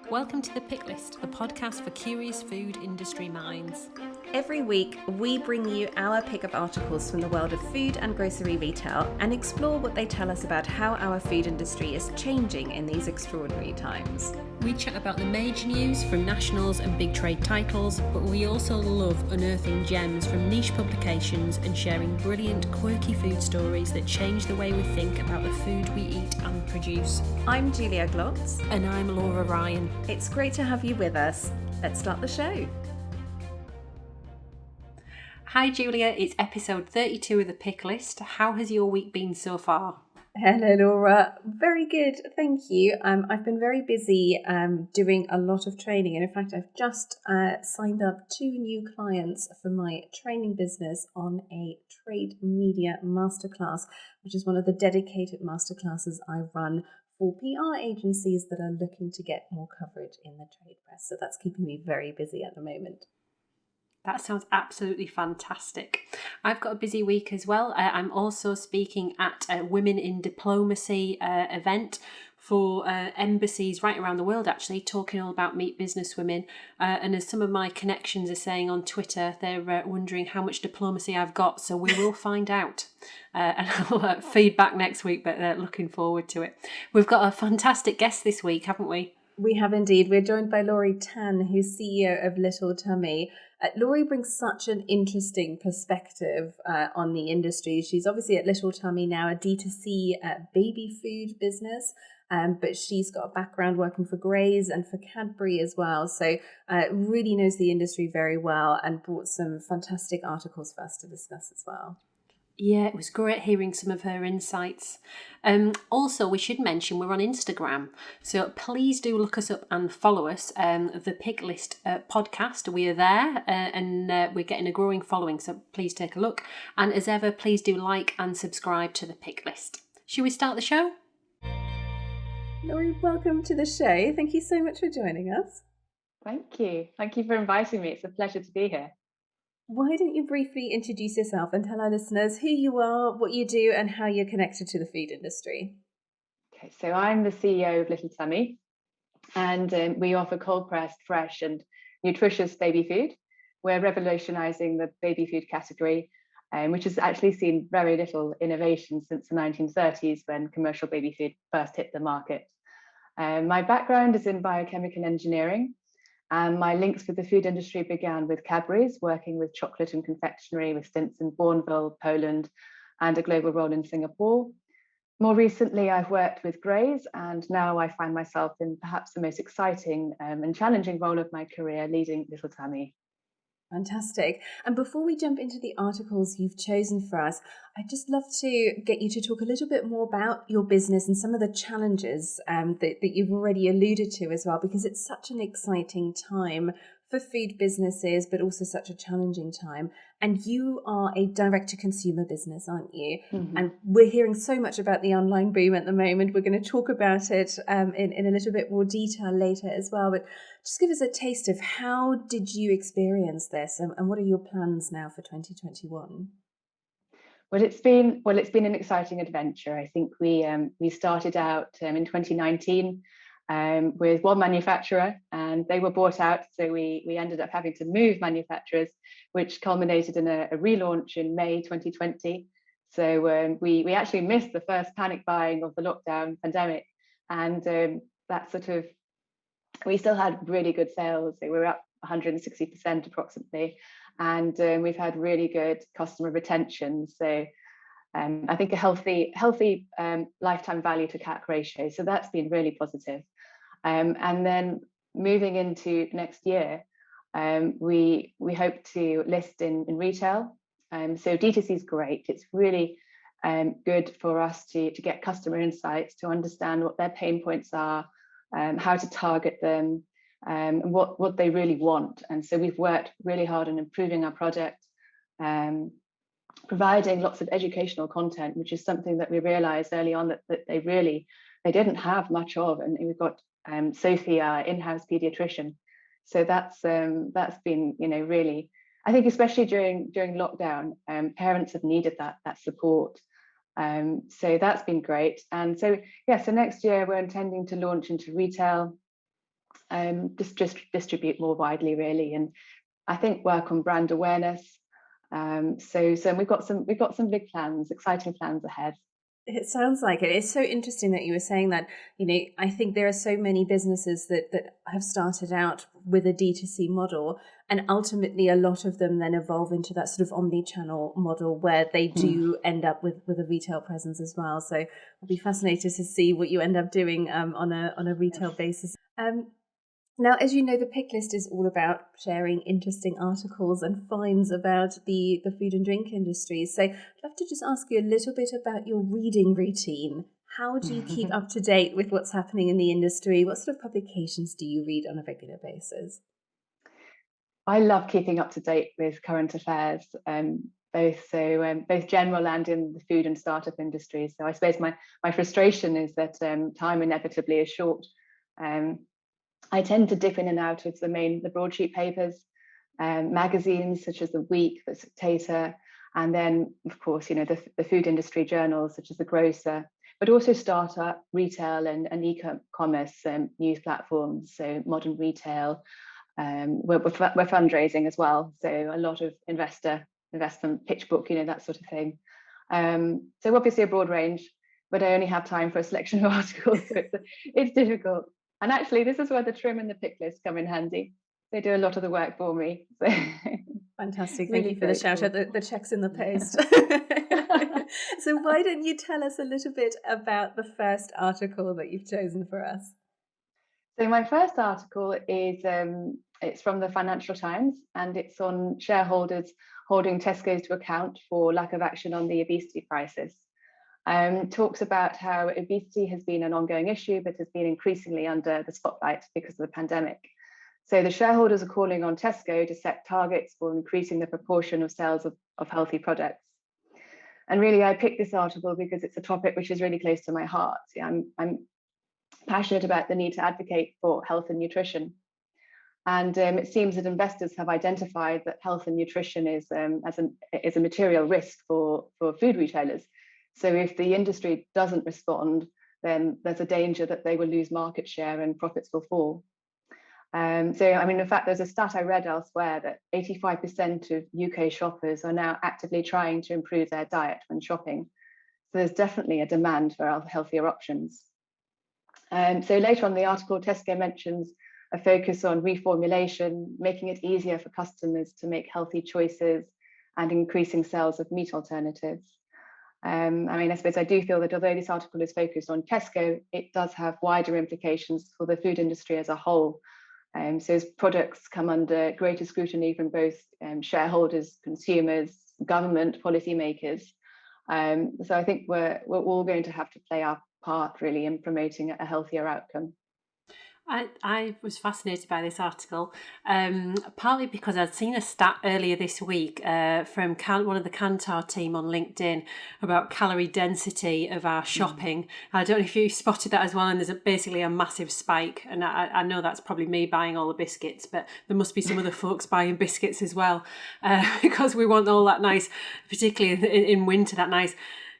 Welcome to The Pick List, the podcast for curious food industry minds. Every week, we bring you our pick of articles from the world of food and grocery retail and explore what they tell us about how our food industry is changing in these extraordinary times. We chat about the major news from nationals and big trade titles, but we also love unearthing gems from niche publications and sharing brilliant, quirky food stories that change the way we think about the food we eat and produce. I'm Julia Glotz. And I'm Laura Ryan. It's great to have you with us. Let's start the show. Hi Julia, it's episode 32 of The Pick List. How has your week been so far? Hello Laura, very good, thank you. I've been very busy doing a lot of training, and in fact I've just signed up 2 new clients for my training business on a trade media masterclass, which is one of the dedicated masterclasses I run for PR agencies that are looking to get more coverage in the trade press. So that's keeping me very busy at the moment. That sounds absolutely fantastic. I've got a busy week as well. I'm also speaking at a Women in Diplomacy event for embassies right around the world, actually, talking all about meet business women. And as some of my connections are saying on Twitter, they're wondering how much diplomacy I've got. So we will find out. And I'll feedback next week, but looking forward to it. We've got a fantastic guest this week, haven't we? We have indeed. We're joined by Lowri Tan, who's CEO of Little Tummy. Lowri brings such an interesting perspective on the industry. She's obviously at Little Tummy now, a D2C baby food business, but she's got a background working for Graze and for Cadbury as well. So really knows the industry very well and brought some fantastic articles for us to discuss as well. Yeah, it was great hearing some of her insights. Also, we should mention we're on Instagram, so please do look us up and follow us, the Pick List podcast. We are there and we're getting a growing following, so please take a look. And as ever, please do like and subscribe to the Pick List. Should we start the show? Lowri, welcome to the show. Thank you so much for joining us. Thank you. Thank you for inviting me. It's a pleasure to be here. Why don't you briefly introduce yourself and tell our listeners who you are, what you do, and how you're connected to the food industry? Okay, so I'm the CEO of Little Tummy, and we offer cold pressed, fresh, and nutritious baby food. We're revolutionising the baby food category, which has actually seen very little innovation since the 1930s when commercial baby food first hit the market. My background is in biochemical engineering. And my links with the food industry began with Cadbury's, working with chocolate and confectionery with stints in Bourneville, Poland, and a global role in Singapore. More recently, I've worked with Graze, and now I find myself in perhaps the most exciting and challenging role of my career, leading Little Tummy. Fantastic. And before we jump into the articles you've chosen for us, I'd just love to get you to talk a little bit more about your business and some of the challenges that you've already alluded to as well, because it's such an exciting time for food businesses, but also such a challenging time. And you are a direct-to-consumer business, aren't you? Mm-hmm. And we're hearing so much about the online boom at the moment. We're going to talk about it in a little bit more detail later as well. But just give us a taste of how did you experience this, and what are your plans now for 2021? Well, it's been an exciting adventure. I think we started out in 2019. With one manufacturer, and they were bought out, so we ended up having to move manufacturers, which culminated in a relaunch in May 2020. So we actually missed the first panic buying of the lockdown pandemic, and we still had really good sales. They were up 160% approximately, and we've had really good customer retention. So I think a healthy lifetime value to CAC ratio. So that's been really positive. And then moving into next year, we hope to list in retail. So D2C is great. It's really good for us to get customer insights, to understand what their pain points are, how to target them, and what they really want. And so we've worked really hard on improving our product, providing lots of educational content, which is something that we realized early on that they didn't have much of. And we've got Sophie, our in-house pediatrician. So that's been, really, I think especially during lockdown, parents have needed that support. So that's been great. And so, yeah, so next year we're intending to launch into retail, just distribute more widely, really, and I think work on brand awareness. So we've got some big plans, exciting plans ahead. It sounds like it. It's so interesting that you were saying that. I think there are so many businesses that have started out with a D2C model, and ultimately a lot of them then evolve into that sort of omni-channel model where they do end up with a retail presence as well. So I'll be fascinated to see what you end up doing on a retail basis. Now, as you know, the pick list is all about sharing interesting articles and finds about the food and drink industry. So I'd love to just ask you a little bit about your reading routine. How do you keep up to date with what's happening in the industry? What sort of publications do you read on a regular basis? I love keeping up to date with current affairs, both general and in the food and startup industry. So I suppose my frustration is that time inevitably is short. I tend to dip in and out of the broadsheet papers, magazines such as The Week, The Spectator, and then, of course, the food industry journals such as The Grocer, but also startup, retail, and e-commerce news platforms, so Modern Retail. We're fundraising as well, so a lot of investment pitch book, that sort of thing. So obviously a broad range, but I only have time for a selection of articles, so it's difficult. And actually, this is where the trim and the pick list come in handy. They do a lot of the work for me. So fantastic. Really Thank you for the shout out. The check's in the post. So why don't you tell us a little bit about the first article that you've chosen for us? So my first article is it's from the Financial Times, and it's on shareholders holding Tesco's to account for lack of action on the obesity crisis. Talks about how obesity has been an ongoing issue, but has been increasingly under the spotlight because of the pandemic. So the shareholders are calling on Tesco to set targets for increasing the proportion of sales of healthy products. And really, I picked this article because it's a topic which is really close to my heart. I'm passionate about the need to advocate for health and nutrition. And it seems that investors have identified that health and nutrition is a material risk for food retailers. So if the industry doesn't respond, then there's a danger that they will lose market share and profits will fall. In fact, there's a stat I read elsewhere that 85% of UK shoppers are now actively trying to improve their diet when shopping. So there's definitely a demand for healthier options. So later on in the article, Tesco mentions a focus on reformulation, making it easier for customers to make healthy choices, and increasing sales of meat alternatives. I suppose I do feel that although this article is focused on Tesco, it does have wider implications for the food industry as a whole. So as products come under greater scrutiny from both shareholders, consumers, government, policymakers. So I think we're all going to have to play our part really in promoting a healthier outcome. I was fascinated by this article, partly because I'd seen a stat earlier this week from one of the Kantar team on LinkedIn about calorie density of our shopping. I don't know if you spotted that as well, and there's basically a massive spike. And I know that's probably me buying all the biscuits, but there must be some other folks buying biscuits as well, because we want all that nice, particularly in winter, that nice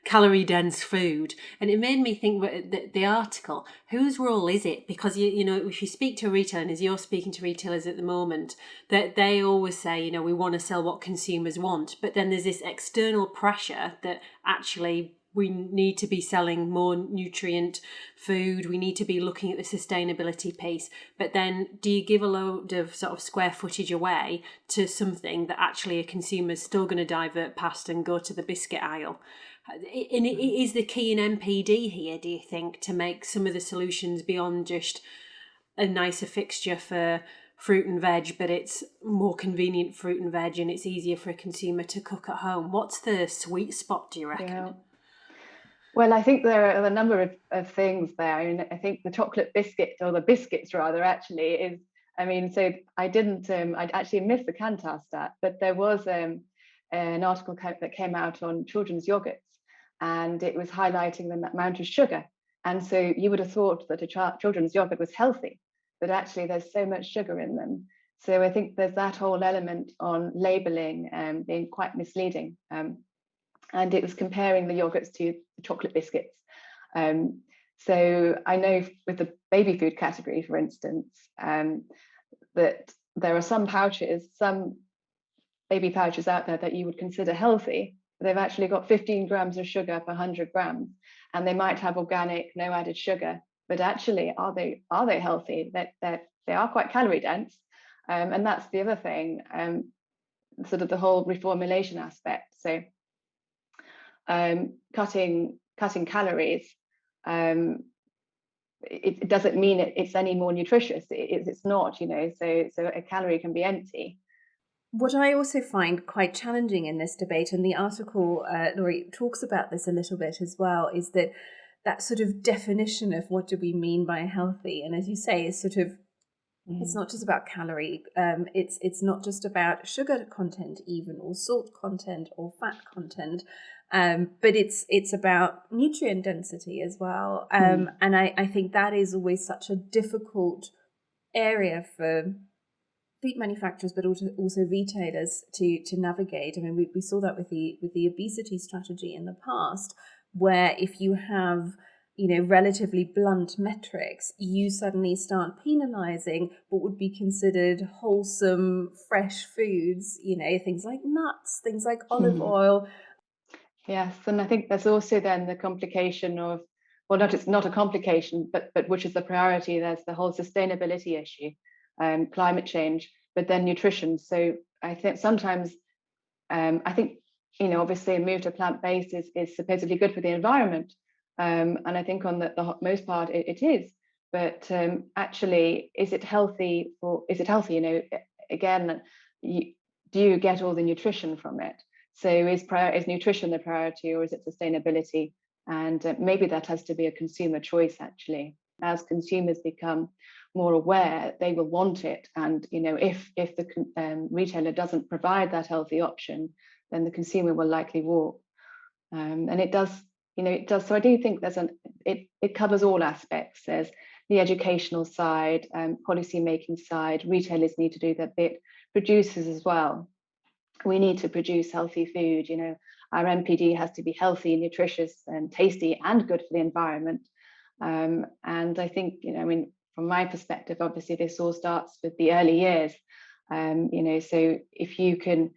calorie dense food. And it made me think about the article, whose role is it? Because you know, if you speak to a retailer, and as you're speaking to retailers at the moment, that they always say, we want to sell what consumers want, but then there's this external pressure that actually we need to be selling more nutrient food, we need to be looking at the sustainability piece. But then do you give a load of sort of square footage away to something that actually a consumer's still going to divert past and go to the biscuit aisle? And it is the key in NPD here, do you think, to make some of the solutions beyond just a nicer fixture for fruit and veg, but it's more convenient fruit and veg and it's easier for a consumer to cook at home? What's the sweet spot, do you reckon? Yeah. Well, I think there are a number of things there. I think the chocolate biscuit, or the biscuits rather, actually is, so I'd actually missed the Kantar stat, but there was an article that came out on children's yogurts, and it was highlighting the amount of sugar. And so you would have thought that a children's yogurt was healthy, but actually there's so much sugar in them. So I think there's that whole element on labelling being quite misleading. and it was comparing the yogurts to the chocolate biscuits. So I know with the baby food category, for instance, that there are some baby pouches out there that you would consider healthy. They've actually got 15 grams of sugar per 100 grams, and they might have organic, no added sugar. But actually, are they healthy? They are quite calorie dense, and that's the other thing. Sort of the whole reformulation aspect. So cutting calories, it doesn't mean it's any more nutritious. It's not, so a calorie can be empty. What I also find quite challenging in this debate, and the article, Lowri, talks about this a little bit as well, is that sort of definition of what do we mean by healthy. And as you say, it's sort of, it's not just about calorie. It's not just about sugar content even, or salt content, or fat content. But it's about nutrient density as well. And I think that is always such a difficult area for food manufacturers, but also retailers to navigate. I mean, we saw that with the obesity strategy in the past, where if you have relatively blunt metrics, you suddenly start penalizing what would be considered wholesome, fresh foods. Things like nuts, things like olive oil. Yes, and I think there's also then the complication of, well, it's not a complication, but which is the priority. There's the whole sustainability issue, climate change, but then nutrition. So I think sometimes, obviously a move to plant-based is supposedly good for the environment, and I think on the most part it is. But actually, is it healthy? Again, do you get all the nutrition from it? So is nutrition the priority, or is it sustainability? And maybe that has to be a consumer choice, actually. As consumers become more aware, they will want it. And if the retailer doesn't provide that healthy option, then the consumer will likely walk. And it does. So I do think it covers all aspects. There's the educational side, policy making side. Retailers need to do their bit. Producers as well. We need to produce healthy food. Our NPD has to be healthy, nutritious, and tasty, and good for the environment. And I think, from my perspective, obviously this all starts with the early years. So if you can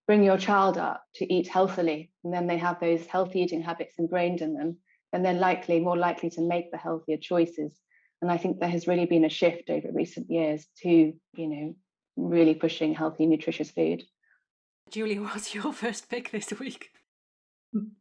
bring your child up to eat healthily, and then they have those healthy eating habits ingrained in them, then they're more likely to make the healthier choices. And I think there has really been a shift over recent years to, really pushing healthy, nutritious food. Julia, what's your first pick this week?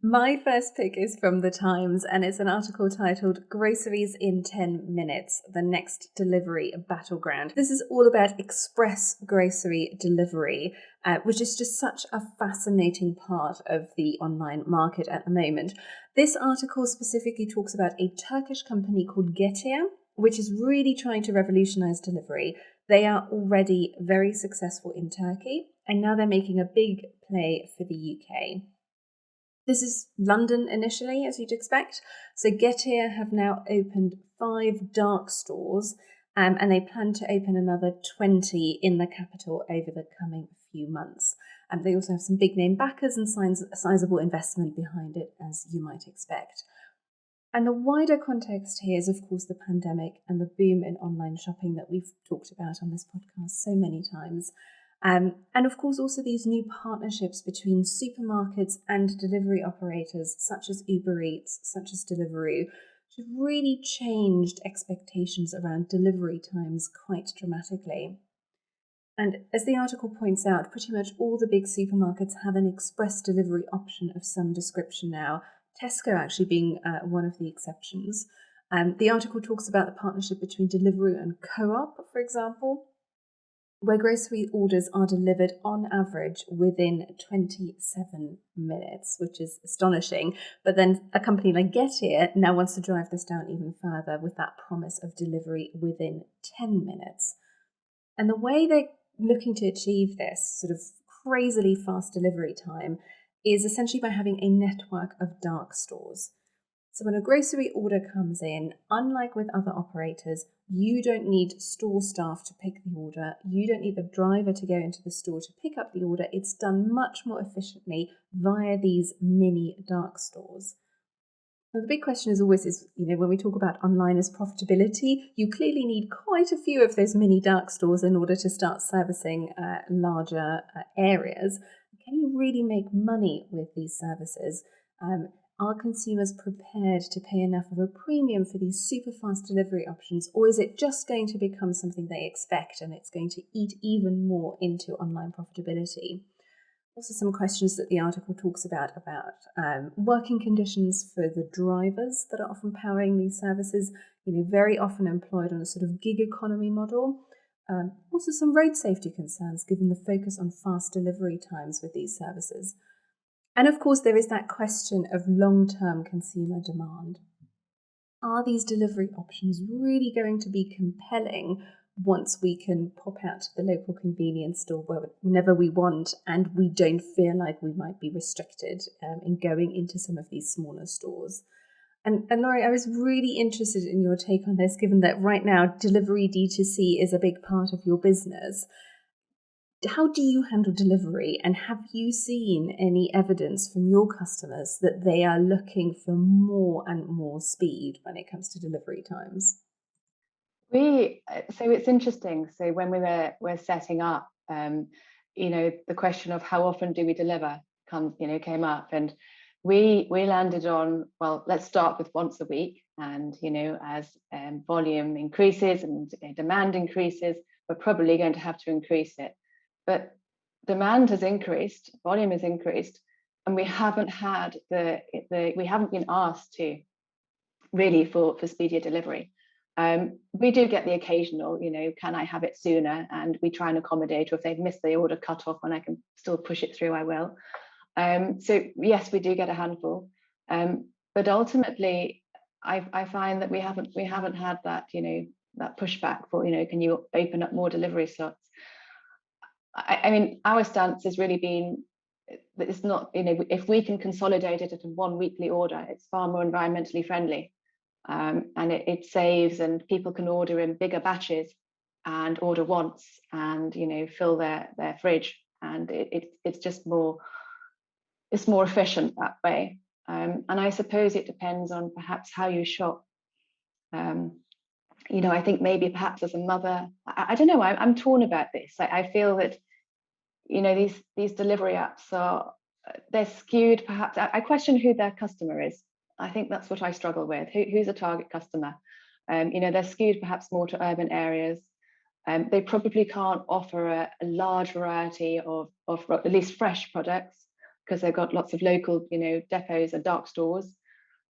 My first pick is from The Times, and it's an article titled Groceries in 10 Minutes, the Next Delivery Battleground. This is all about express grocery delivery, which is just such a fascinating part of the online market at the moment. This article specifically talks about a Turkish company called Getir, which is really trying to revolutionize delivery. They are already very successful in Turkey, and now they're making a big play for the UK. This is London initially, as you'd expect. So Getir have now opened 5 dark stores, and they plan to open another 20 in the capital over the coming few months. And they also have some big name backers and sizable investment behind it, as you might expect. And the wider context here is, of course, the pandemic and the boom in online shopping that we've talked about on this podcast so many times. And of course, also these new partnerships between supermarkets and delivery operators, such as Uber Eats, such as Deliveroo, which have really changed expectations around delivery times quite dramatically. And as the article points out, pretty much all the big supermarkets have an express delivery option of some description now, Tesco actually being one of the exceptions. The article talks about the partnership between Deliveroo and Co-op, for example, where grocery orders are delivered on average within 27 minutes, which is astonishing. But then a company like Getir now wants to drive this down even further with that promise of delivery within 10 minutes. And the way they're looking to achieve this sort of crazily fast delivery time is essentially by having a network of dark stores. So when a grocery order comes in, unlike with other operators, you don't need store staff to pick the order. You don't need the driver to go into the store to pick up the order. It's done much more efficiently via these mini dark stores. Now, the big question is always when we talk about online as profitability, you clearly need quite a few of those mini dark stores in order to start servicing larger areas. Can you really make money with these services? Are consumers prepared to pay enough of a premium for these super fast delivery options, or is it just going to become something they expect and it's going to eat even more into online profitability? Also, some questions that the article talks about working conditions for the drivers that are often powering these services, very often employed on a sort of gig economy model. Also, some road safety concerns given the focus on fast delivery times with these services. And of course, there is that question of long-term consumer demand. Are these delivery options really going to be compelling once we can pop out to the local convenience store whenever we want and we don't feel like we might be restricted in going into some of these smaller stores? And Lowri, I was really interested in your take on this, given that right now delivery D2C is a big part of your business. How do you handle delivery, and have you seen any evidence from your customers that they are looking for more and more speed when it comes to delivery times? So it's interesting. So when we're setting up, the question of how often do we deliver came up, and we landed on, well, let's start with once a week, and as volume increases and demand increases, we're probably going to have to increase it. But demand has increased, volume has increased, and we haven't been asked to really for speedier delivery. We do get the occasional, can I have it sooner? And we try and accommodate, or if they've missed the order cut off and I can still push it through, I will. So yes, we do get a handful. But ultimately, I find that we haven't had that, that pushback for, can you open up more delivery slots? I mean, our stance has really been that it's not, if we can consolidate it into one weekly order, it's far more environmentally friendly. And it saves, and people can order in bigger batches and order once and fill their fridge, and it's just more efficient that way. And I suppose it depends on perhaps how you shop. I think maybe perhaps as a mother, I don't know, I'm torn about this. I feel that these delivery apps they're skewed perhaps. I question who their customer is. I think that's what I struggle with. Who's a target customer? They're skewed perhaps more to urban areas. They probably can't offer a large variety of at least fresh products, because they've got lots of local, depots or dark stores.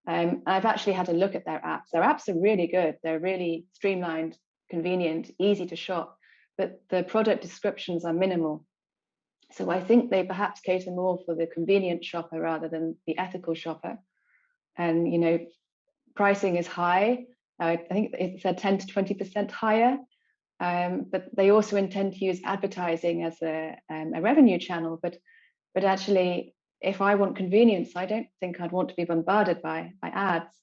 I've actually had a look at their apps. Their apps are really good. They're really streamlined, convenient, easy to shop, but the product descriptions are minimal. So I think they perhaps cater more for the convenient shopper rather than the ethical shopper. And pricing is high. I think it's a 10 to 20% higher. But they also intend to use advertising as a revenue channel. But actually, if I want convenience, I don't think I'd want to be bombarded by ads.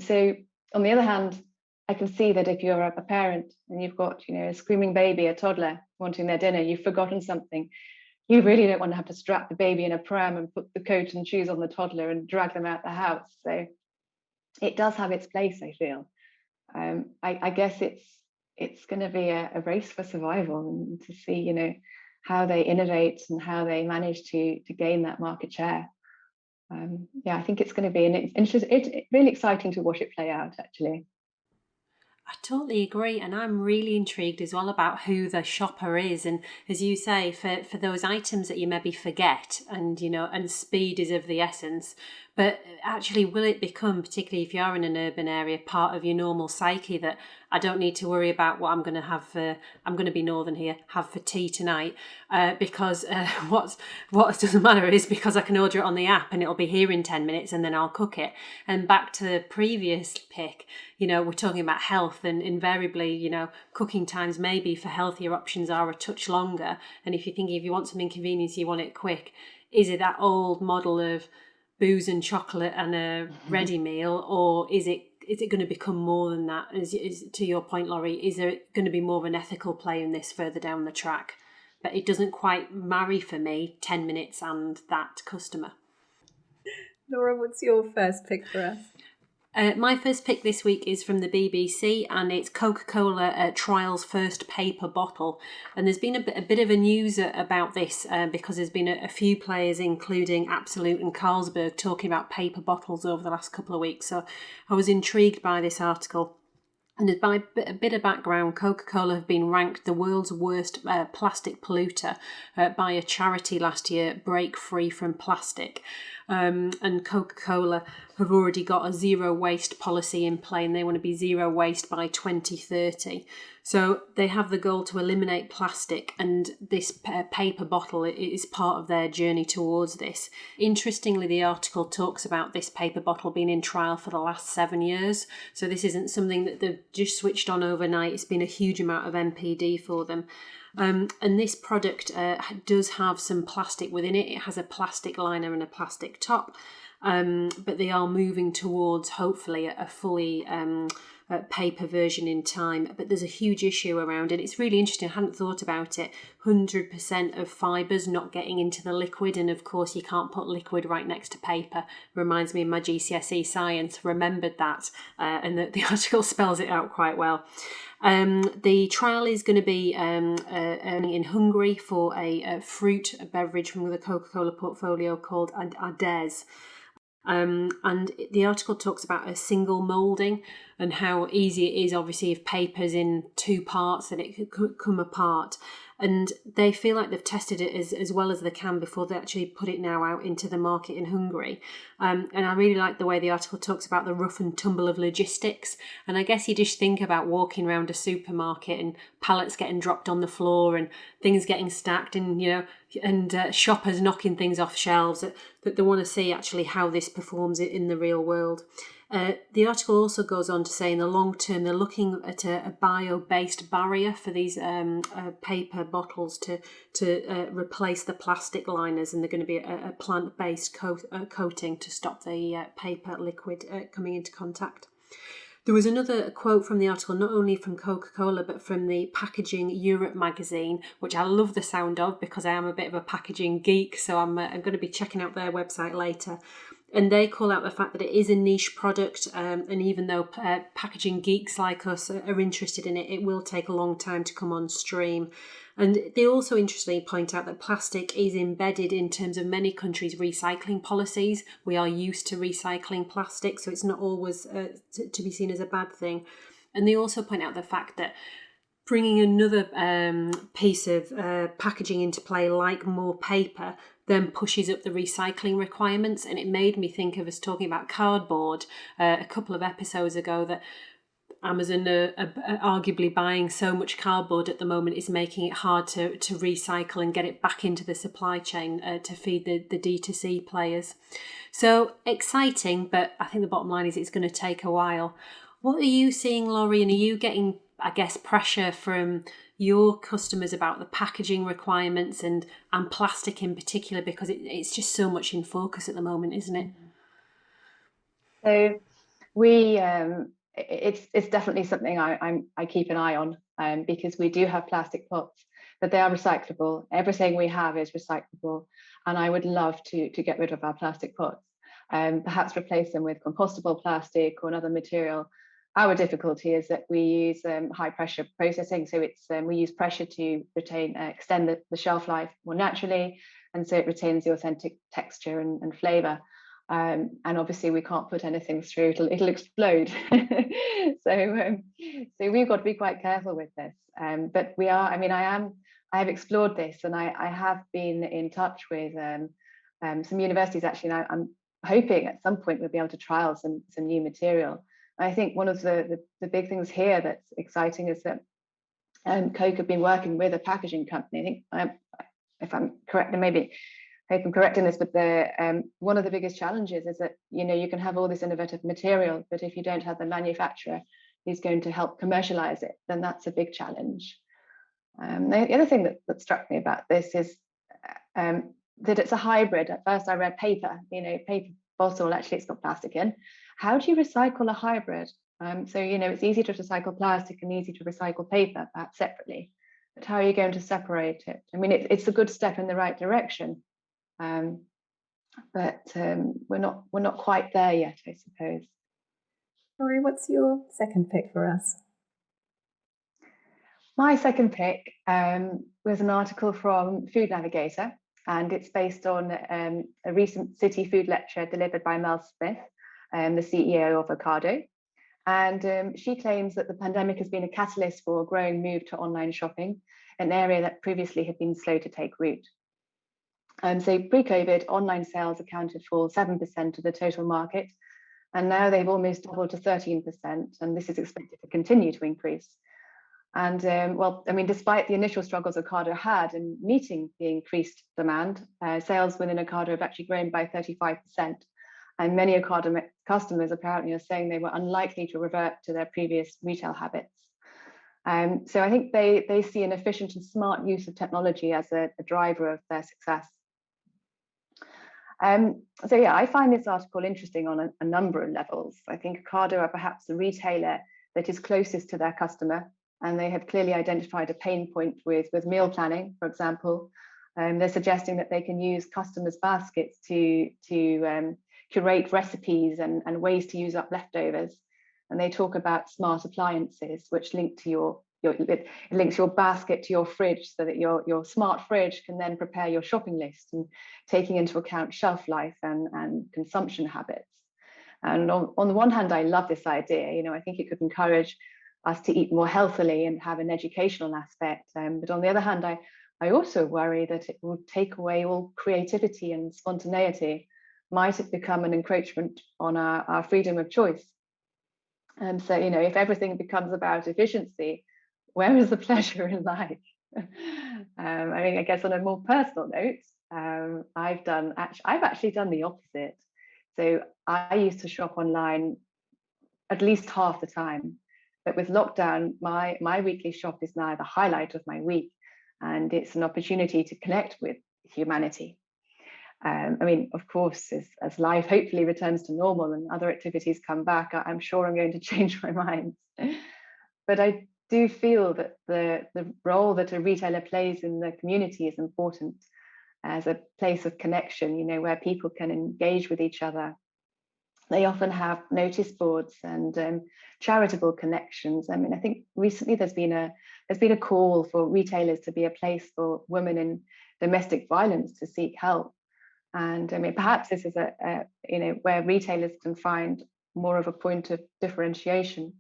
So on the other hand, I can see that if you're a parent and you've got a screaming baby, a toddler wanting their dinner, you've forgotten something, you really don't want to have to strap the baby in a pram and put the coat and shoes on the toddler and drag them out the house. So it does have its place, I feel. I guess it's going to be a race for survival, and to see how they innovate and how they manage to gain that market share. I think it's going to be it's really exciting to watch it play out, actually. I totally agree, and I'm really intrigued as well about who the shopper is. And as you say, for those items that you maybe forget, and speed is of the essence, but actually will it become, particularly if you're in an urban area, part of your normal psyche that I don't need to worry about what I'm going to have I'm going to be northern here, have for tea tonight, because what doesn't matter is because I can order it on the app and it'll be here in 10 minutes and then I'll cook it. And back to the previous pick, we're talking about health, and invariably, cooking times maybe for healthier options are a touch longer. And if you're thinking, if you want something convenient, you want it quick, is it that old model of booze and chocolate and a ready meal, or is it going to become more than that? Is to your point, Laurie, is there going to be more of an ethical play in this further down the track? But it doesn't quite marry for me 10 minutes and that customer. Laura, what's your first pick for us? My first pick this week is from the BBC, and it's Coca-Cola trials first paper bottle. And there's been a bit of a news about this because there's been a few players, including Absolute and Carlsberg, talking about paper bottles over the last couple of weeks. So I was intrigued by this article. And by a bit of background, Coca-Cola have been ranked the world's worst plastic polluter by a charity last year, Break Free from Plastic. And Coca-Cola have already got a zero waste policy in play, and they want to be zero waste by 2030. So they have the goal to eliminate plastic, and this paper bottle is part of their journey towards this. Interestingly, the article talks about this paper bottle being in trial for the last 7 years. So this isn't something that they've just switched on overnight. It's been a huge amount of NPD for them. And this product does have some plastic within it. It has a plastic liner and a plastic top, but they are moving towards hopefully a fully paper version in time. But there's a huge issue around it. It's really interesting. I hadn't thought about it. 100% of fibres not getting into the liquid, and of course you can't put liquid right next to paper. Reminds me of my GCSE science. Remembered that, and the article spells it out quite well. The trial is going to be in Hungary for a fruit beverage from the Coca-Cola portfolio called Adez. And the article talks about a single moulding and how easy it is, obviously, if paper's in two parts, that it could come apart. And they feel like they've tested it as well as they can before they actually put it now out into the market in Hungary. And I really like the way the article talks about the rough and tumble of logistics. And I guess you just think about walking around a supermarket and pallets getting dropped on the floor and things getting stacked, and shoppers knocking things off shelves, that they want to see actually how this performs in the real world. The article also goes on to say in the long term they're looking at a bio-based barrier for these paper bottles to replace the plastic liners, and they're going to be a plant-based coating to stop the paper liquid coming into contact. There was another quote from the article, not only from Coca-Cola, but from the Packaging Europe magazine, which I love the sound of because I am a bit of a packaging geek, so I'm going to be checking out their website later. And they call out the fact that it is a niche product, and even though packaging geeks like us are interested in it, it will take a long time to come on stream. And they also interestingly point out that plastic is embedded in terms of many countries' recycling policies. We are used to recycling plastic, so it's not always to be seen as a bad thing. And they also point out the fact that bringing another piece of packaging into play, like more paper, then pushes up the recycling requirements. And it made me think of us talking about cardboard a couple of episodes ago, that Amazon are arguably buying so much cardboard at the moment is making it hard to recycle and get it back into the supply chain to feed the D2C players. So exciting, but I think the bottom line is it's going to take a while. What are you seeing, Laurie, and are you getting, I guess, pressure from your customers about the packaging requirements and plastic in particular, because it's just so much in focus at the moment, isn't it? So we it's definitely something I keep an eye on, because we do have plastic pots, but they are recyclable. Everything we have is recyclable, and I would love to get rid of our plastic pots, perhaps replace them with compostable plastic or another material. Our difficulty is that we use high pressure processing, so it's we use pressure to extend the shelf life more naturally, and so it retains the authentic texture and flavour. And obviously we can't put anything through; it'll explode. So we've got to be quite careful with this. But we are. I mean, I have explored this, and I have been in touch with some universities actually. And I'm hoping at some point we'll be able to trial some new material. I think one of the big things here that's exciting is that Coke have been working with a packaging company. I think, if I'm correct, and maybe I hope I'm correct in this, but one of the biggest challenges is that you can have all this innovative material, but if you don't have the manufacturer who's going to help commercialize it, then that's a big challenge. The other thing that struck me about this is that it's a hybrid. At first, I read paper. Paper bottle, actually it's got plastic in. How do you recycle a hybrid? So, it's easy to recycle plastic and easy to recycle paper, perhaps separately. But how are you going to separate it? I mean, it's a good step in the right direction, but we're not quite there yet, I suppose. Lowri, what's your second pick for us? My second pick was an article from Food Navigator, and it's based on a recent City Food lecture delivered by Mel Smith, the CEO of Ocado. And she claims that the pandemic has been a catalyst for a growing move to online shopping, an area that previously had been slow to take root. So pre-COVID, online sales accounted for 7% of the total market, and now they've almost doubled to 13%, and this is expected to continue to increase. And despite the initial struggles Ocado had in meeting the increased demand, sales within Ocado have actually grown by 35%. And many Ocado customers apparently are saying they were unlikely to revert to their previous retail habits. So I think they see an efficient and smart use of technology as a driver of their success. I find this article interesting on a number of levels. I think Ocado are perhaps the retailer that is closest to their customer, and they have clearly identified a pain point with meal planning, for example. They're suggesting that they can use customers' baskets to curate recipes and ways to use up leftovers. And they talk about smart appliances, which link to it links your basket to your fridge, so that your smart fridge can then prepare your shopping list, and taking into account shelf life and consumption habits. And on the one hand, I love this idea. I think it could encourage us to eat more healthily and have an educational aspect. But on the other hand, I also worry that it will take away all creativity and spontaneity. Might it become an encroachment on our freedom of choice? And so, if everything becomes about efficiency, where is the pleasure in life? I guess on a more personal note, I've actually done the opposite. So I used to shop online at least half the time. But with lockdown, my weekly shop is now the highlight of my week, and it's an opportunity to connect with humanity. Of course, as life hopefully returns to normal and other activities come back, I'm sure I'm going to change my mind. But I do feel that the role that a retailer plays in the community is important, as a place of connection, where people can engage with each other. They often have notice boards and charitable connections. I think recently there's been a call for retailers to be a place for women in domestic violence to seek help. And perhaps this is where retailers can find more of a point of differentiation.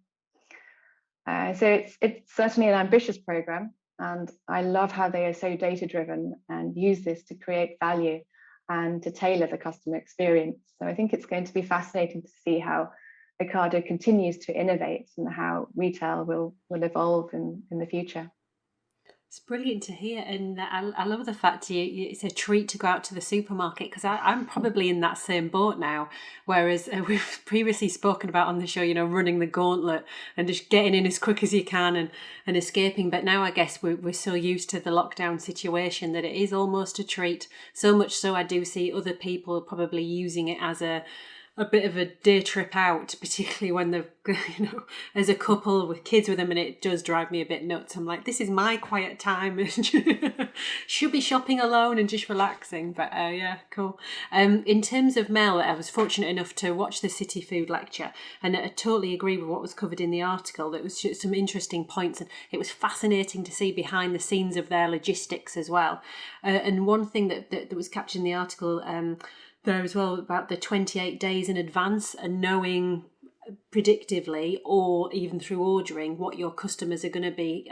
So it's certainly an ambitious program, and I love how they are so data driven and use this to create value and to tailor the customer experience. So I think it's going to be fascinating to see how Ocado continues to innovate and how retail will evolve in the future. It's brilliant to hear, and I love the fact it's a treat to go out to the supermarket, because I'm probably in that same boat now. Whereas we've previously spoken about on the show, running the gauntlet and just getting in as quick as you can and escaping. But now I guess we're so used to the lockdown situation that it is almost a treat. So much so I do see other people probably using it as a bit of a day trip out, particularly when they're, as a couple with kids with them, and it does drive me a bit nuts. I'm like, this is my quiet time, and should be shopping alone and just relaxing. But yeah, cool. In terms of Mel, I was fortunate enough to watch the City Food lecture, and I totally agree with what was covered in the article. There was some interesting points, and it was fascinating to see behind the scenes of their logistics as well. And one thing that was captured in the article there as well, about the 28 days in advance and knowing predictively, or even through ordering, what your customers are going to be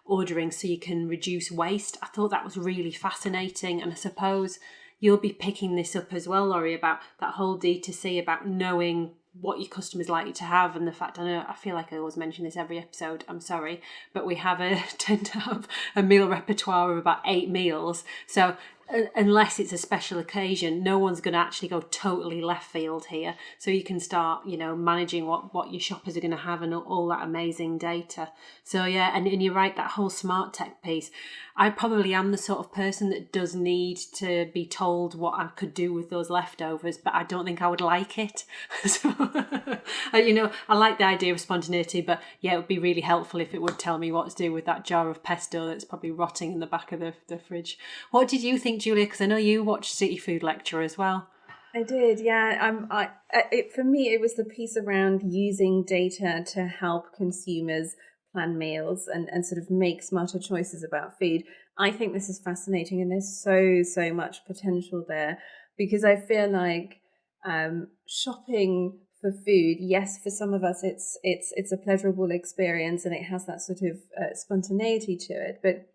ordering, so you can reduce waste. I thought that was really fascinating, and I suppose you'll be picking this up as well, Lowri, about that whole D2C, about knowing what your customers like to have. And the fact, I feel like I always mention this every episode, I'm sorry, but we tend to have a meal repertoire of about 8 meals. So unless it's a special occasion, no one's going to actually go totally left field here. So you can start, managing what your shoppers are going to have and all that amazing data. So yeah, and you're right, that whole smart tech piece. I probably am the sort of person that does need to be told what I could do with those leftovers, but I don't think I would like it. So, I like the idea of spontaneity, but yeah, it would be really helpful if it would tell me what to do with that jar of pesto that's probably rotting in the back of the fridge. What did you think, Julia? Because I know you watched City Food Lecture as well. I did, yeah. For me, it was the piece around using data to help consumers plan meals and sort of make smarter choices about food. I think this is fascinating, and there's so much potential there, because I feel like shopping for food, yes, for some of us it's a pleasurable experience and it has that sort of spontaneity to it, but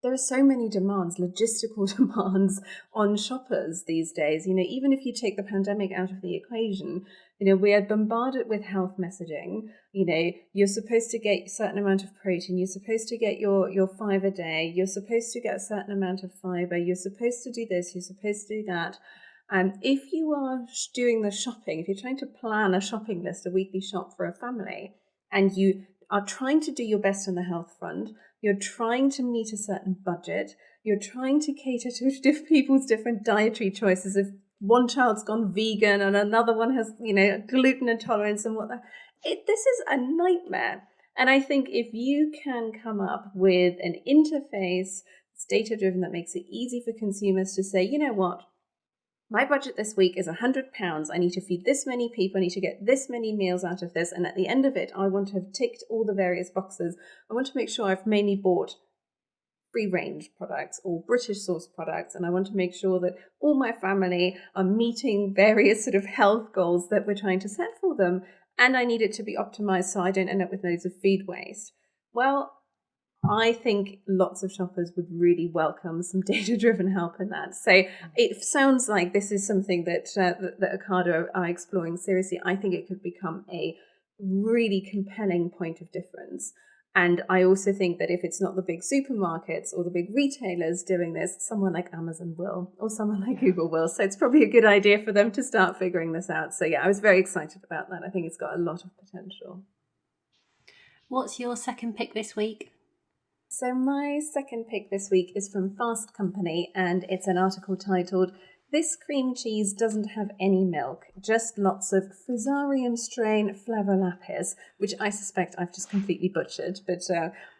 there are so many demands, logistical demands on shoppers these days. Even if you take the pandemic out of the equation, we are bombarded with health messaging. You're supposed to get a certain amount of protein. You're supposed to get your 5 a day. You're supposed to get a certain amount of fiber. You're supposed to do this. You're supposed to do that. And if you are doing the shopping, if you're trying to plan a shopping list, a weekly shop for a family, and you are trying to do your best on the health front, you're trying to meet a certain budget, you're trying to cater to people's different dietary choices. If one child's gone vegan and another one has, gluten intolerance and whatnot, this is a nightmare. And I think if you can come up with an interface that's data-driven that makes it easy for consumers to say, you know what, my budget this week is £100. I need to feed this many people. I need to get this many meals out of this. And at the end of it, I want to have ticked all the various boxes. I want to make sure I've mainly bought free-range products or British source products. And I want to make sure that all my family are meeting various sort of health goals that we're trying to set for them. And I need it to be optimized so I don't end up with loads of food waste. Well, I think lots of shoppers would really welcome some data-driven help in that. So it sounds like this is something that Ocado are exploring seriously. I think it could become a really compelling point of difference. And I also think that if it's not the big supermarkets or the big retailers doing this, someone like Amazon will, or someone like Google will. So it's probably a good idea for them to start figuring this out. So yeah, I was very excited about that. I think it's got a lot of potential. What's your second pick this week? So my second pick this week is from Fast Company, and it's an article titled, "This cream cheese doesn't have any milk, just lots of Fusarium strain Flavolapis," which I suspect I've just completely butchered, but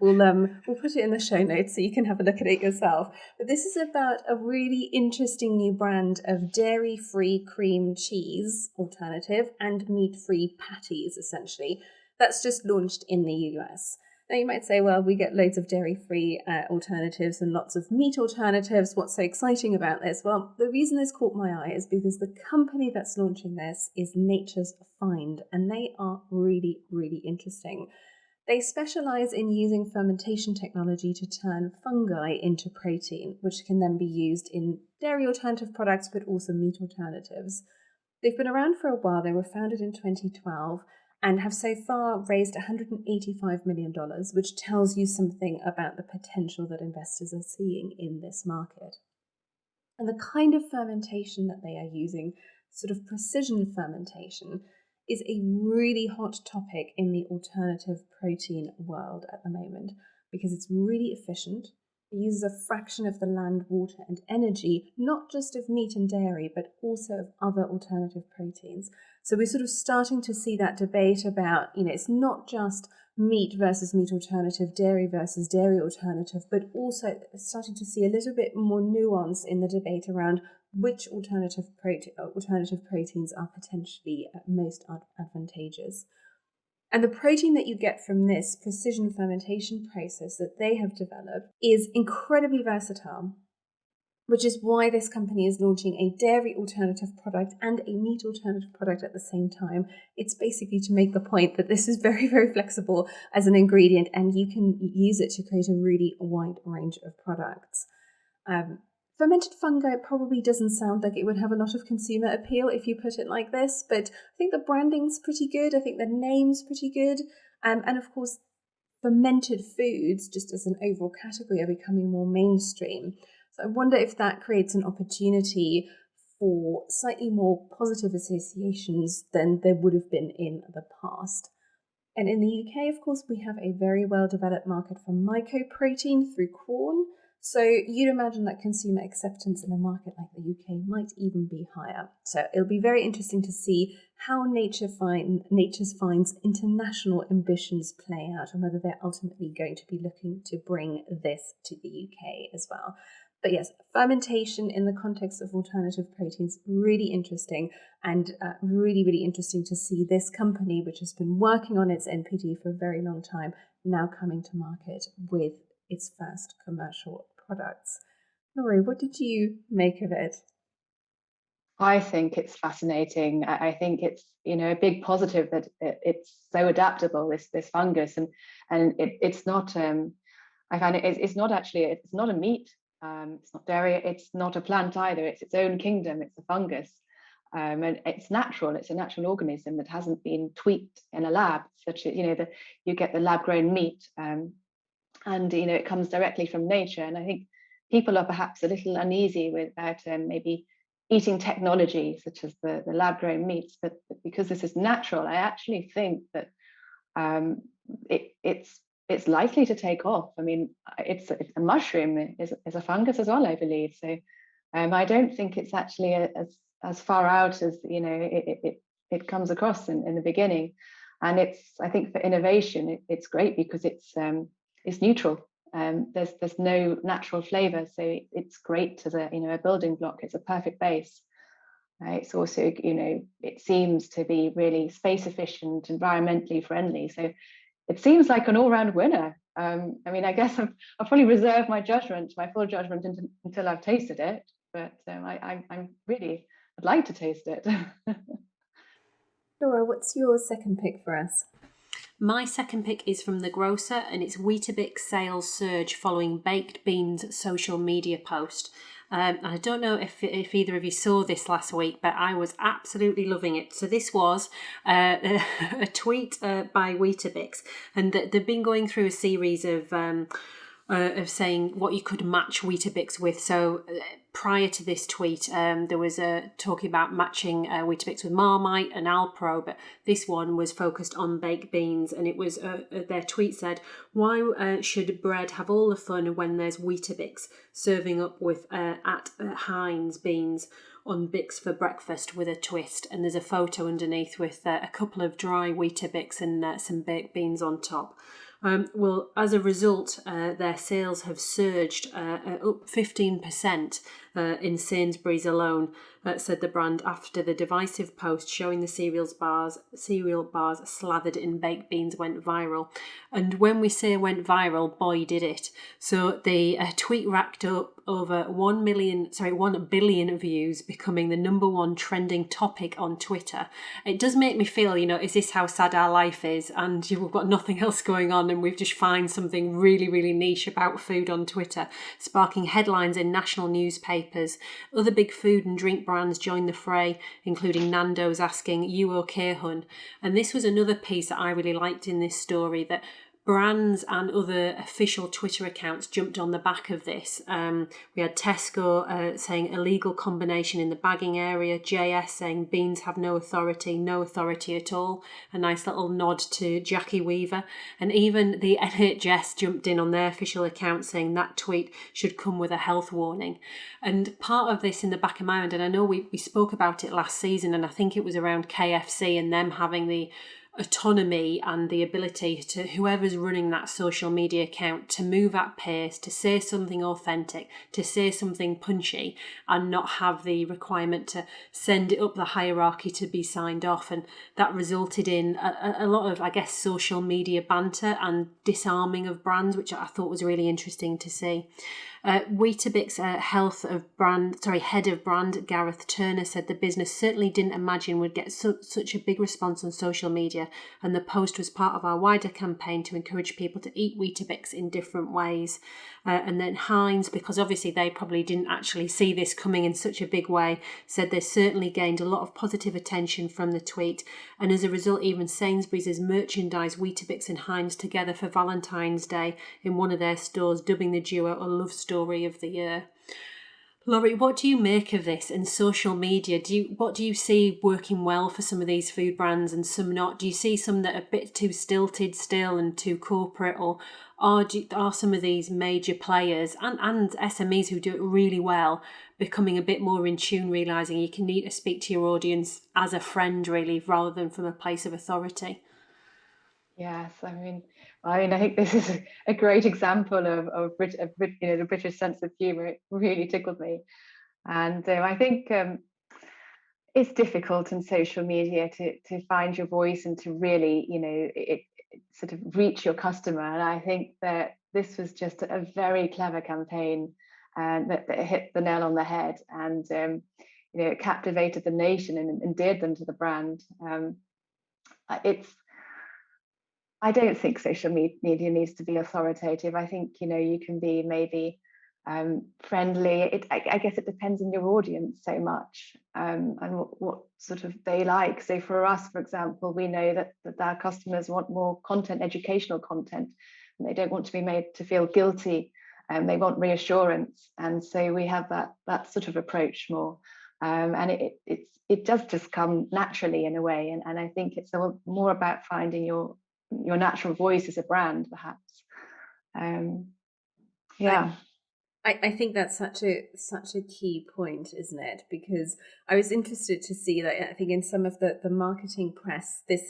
we'll put it in the show notes so you can have a look at it yourself. But this is about a really interesting new brand of dairy-free cream cheese alternative and meat-free patties, essentially, that's just launched in the US. Now you might say, well, we get loads of dairy-free alternatives and lots of meat alternatives. What's so exciting about this? Well, the reason this caught my eye is because the company that's launching this is Nature's Find, and they are really, really interesting. They specialize in using fermentation technology to turn fungi into protein, which can then be used in dairy alternative products, but also meat alternatives. They've been around for a while. They were founded in 2012. And have so far raised $185 million, which tells you something about the potential that investors are seeing in this market. And the kind of fermentation that they are using, sort of precision fermentation, is a really hot topic in the alternative protein world at the moment, because it's really efficient. It uses a fraction of the land, water, and energy, not just of meat and dairy, but also of other alternative proteins. So we're sort of starting to see that debate about, it's not just meat versus meat alternative, dairy versus dairy alternative, but also starting to see a little bit more nuance in the debate around which alternative proteins are potentially most advantageous. And the protein that you get from this precision fermentation process that they have developed is incredibly versatile, which is why this company is launching a dairy alternative product and a meat alternative product at the same time. It's basically to make the point that this is very, very flexible as an ingredient, and you can use it to create a really wide range of products. Fermented fungi probably doesn't sound like it would have a lot of consumer appeal if you put it like this, but I think the branding's pretty good. I think the name's pretty good. And of course, fermented foods, just as an overall category, are becoming more mainstream. So I wonder if that creates an opportunity for slightly more positive associations than there would have been in the past. And in the UK, of course, we have a very well developed market for mycoprotein through corn. So you'd imagine that consumer acceptance in a market like the UK might even be higher. So it'll be very interesting to see how Nature's Finds international ambitions play out and whether they're ultimately going to be looking to bring this to the UK as well. But yes, fermentation in the context of alternative proteins, really interesting, and really, really interesting to see this company, which has been working on its NPD for a very long time, now coming to market with its first commercial products. Lowri, what did you make of it? I think it's fascinating. I think it's a big positive that it's so adaptable. This fungus, and it's not. I find it's not actually, it's not a meat. It's not dairy. It's not a plant either. It's its own kingdom. It's a fungus, and it's natural. It's a natural organism that hasn't been tweaked in a lab. Such as you get the lab grown meat, and it comes directly from nature. And I think people are perhaps a little uneasy about maybe eating technology such as the lab grown meats, but because this is natural, I actually think that it's likely to take off. I mean, it's a mushroom is a fungus as well, I believe. So I don't think it's actually as far out as it comes across in the beginning. And I think for innovation, it's great because it's neutral. There's no natural flavor, so it's great as a building block. It's a perfect base. It's also it seems to be really space efficient, environmentally friendly. So it seems like an all-round winner. I mean, I guess I'll probably reserve my full judgment until I've tasted it. But I'm really, I'd like to taste it. Laura, what's your second pick for us? My second pick is from the grocer, and it's Weetabix sales surge following baked beans social media post. I don't know if either of you saw this last week, but I was absolutely loving it. So this was a tweet by Weetabix, and they've been going through a series of saying what you could match Weetabix with. So prior to this tweet, there was talking about matching Weetabix with Marmite and Alpro, but this one was focused on baked beans, and it was their tweet said, "Why should bread have all the fun when there's Weetabix serving up with at Heinz beans on Bix for breakfast with a twist?" And there's a photo underneath with a couple of dry Weetabix and some baked beans on top. Well, as a result, their sales have surged up 15% in Sainsbury's alone, said the brand, after the divisive post showing the cereal bars slathered in baked beans went viral. And when we say went viral, boy did it. So the tweet racked up over 1 billion views, becoming the number one trending topic on Twitter. It does make me feel, is this how sad our life is? And we've got nothing else going on, and we've just found something really, really niche about food on Twitter, sparking headlines in national newspapers. Other big food and drink brands joined the fray, including Nando's asking, "You okay, hun?" And this was another piece that I really liked in this story, that brands and other official Twitter accounts jumped on the back of this. We had Tesco saying illegal combination in the bagging area, JS saying beans have no authority at all. A nice little nod to Jackie Weaver. And even the NHS jumped in on their official account saying that tweet should come with a health warning. And part of this in the back of my mind, and I know we spoke about it last season, and I think it was around KFC and them having the autonomy and the ability to whoever's running that social media account to move at pace, to say something authentic, to say something punchy, and not have the requirement to send it up the hierarchy to be signed off. And that resulted in a lot of, I guess, social media banter and disarming of brands, which I thought was really interesting to see. Weetabix head of brand Gareth Turner said the business certainly didn't imagine would get such a big response on social media, media, and the post was part of our wider campaign to encourage people to eat Weetabix in different ways. And then Heinz, because obviously they probably didn't actually see this coming in such a big way, said they certainly gained a lot of positive attention from the tweet, and as a result even Sainsbury's has merchandised Weetabix and Heinz together for Valentine's Day in one of their stores, dubbing the duo a love story of the year. Lowri, what do you make of this and social media? What do you see working well for some of these food brands and some not? Do you see some that are a bit too stilted still and too corporate, or are some of these major players and SMEs who do it really well becoming a bit more in tune, realising you can need to speak to your audience as a friend really rather than from a place of authority? Yes, I mean, I think this is a great example of the British sense of humour. It really tickled me, and I think it's difficult in social media to find your voice and to really, it sort of reach your customer. And I think that this was just a very clever campaign, and that hit the nail on the head, and it captivated the nation and endeared them to the brand. I don't think social media needs to be authoritative. I think, you can be maybe friendly. I guess it depends on your audience so much, and what sort of they like. So for us, for example, we know that our customers want more content, educational content, and they don't want to be made to feel guilty, and they want reassurance. And so we have that sort of approach more, and it does just come naturally in a way. And I think it's more about finding your natural voice as a brand, perhaps. I think that's such a key point, isn't it? Because I was interested to see that I think in some of the marketing press, this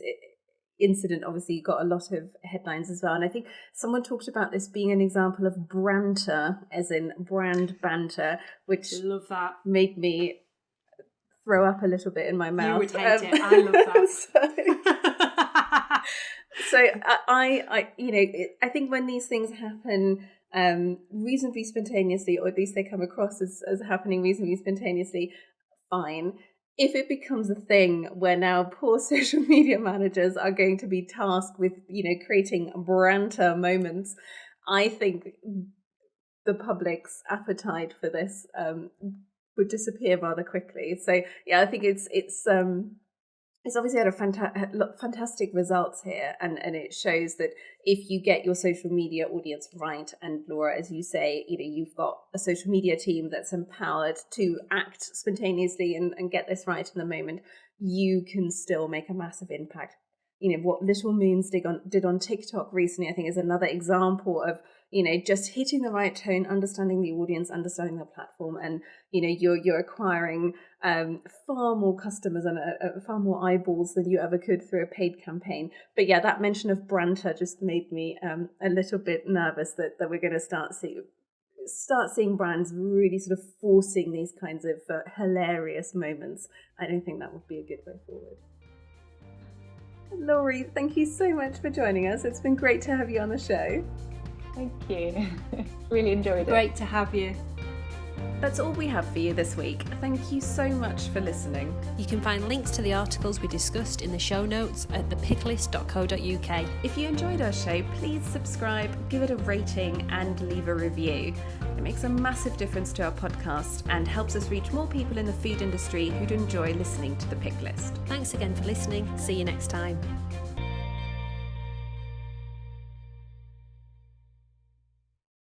incident obviously got a lot of headlines as well. And I think someone talked about this being an example of branter, as in brand banter, which I love that. Made me throw up a little bit in my mouth. You would hate it. I love that. So I think when these things happen reasonably spontaneously, or at least they come across as happening reasonably spontaneously, fine. If it becomes a thing where now poor social media managers are going to be tasked with, creating branter moments, I think the public's appetite for this would disappear rather quickly. So yeah, I think it's obviously had fantastic results here, and it shows that if you get your social media audience right, and Laura, as you say, you've got a social media team that's empowered to act spontaneously and get this right in the moment, you can still make a massive impact. What Little Moons did on TikTok recently, I think, is another example of just hitting the right tone, understanding the audience, understanding the platform, and you're acquiring far more customers and far more eyeballs than you ever could through a paid campaign. But yeah, that mention of branter just made me a little bit nervous that we're going to start seeing brands really sort of forcing these kinds of hilarious moments. I don't think that would be a good way forward. Lowri, thank you so much for joining us. It's been great to have you on the show. Thank you. Really enjoyed it. Great to have you. That's all we have for you this week. Thank you so much for listening. You can find links to the articles we discussed in the show notes at thepicklist.co.uk. If you enjoyed our show, please subscribe, give it a rating, and leave a review. It makes a massive difference to our podcast and helps us reach more people in the food industry who'd enjoy listening to The Pick List. Thanks again for listening. See you next time.